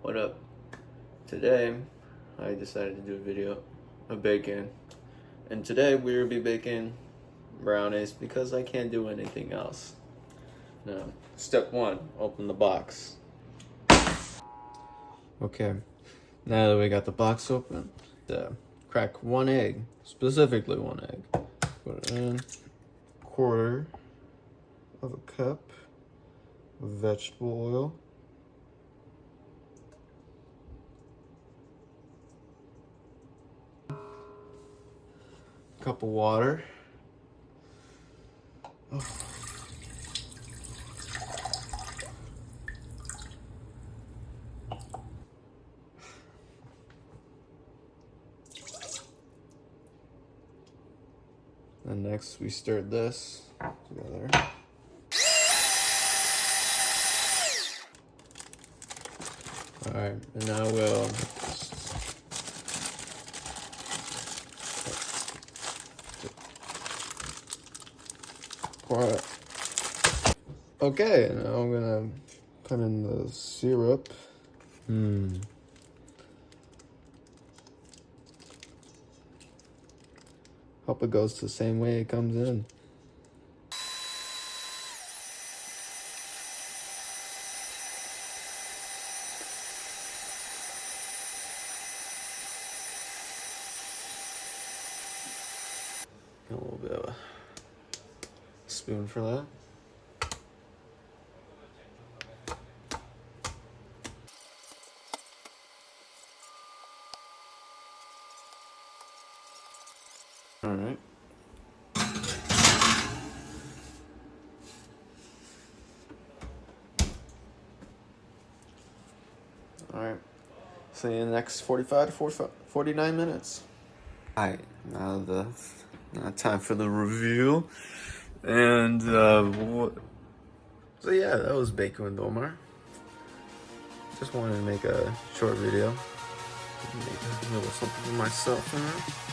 What up? Today, I decided to do a video of bacon. And today we will be baking brownies because I can't do anything else. Now, step one, open the box. Okay, now that we got the box open, crack one egg, specifically one egg. Put it in, quarter of a cup of vegetable oil. Cup of water. Oh. And next we stirred this together. Alright, and now we'll pour it. Okay, now I'm gonna put in the syrup. Hope it goes the same way it comes in. A little bit of a spoon for that. All right. All right. See you in the next 45 to 49 minutes. All right. Now time for the review. And so yeah, that was Bacon with Omar. Just wanted to make a short video. Make a little something for myself in there.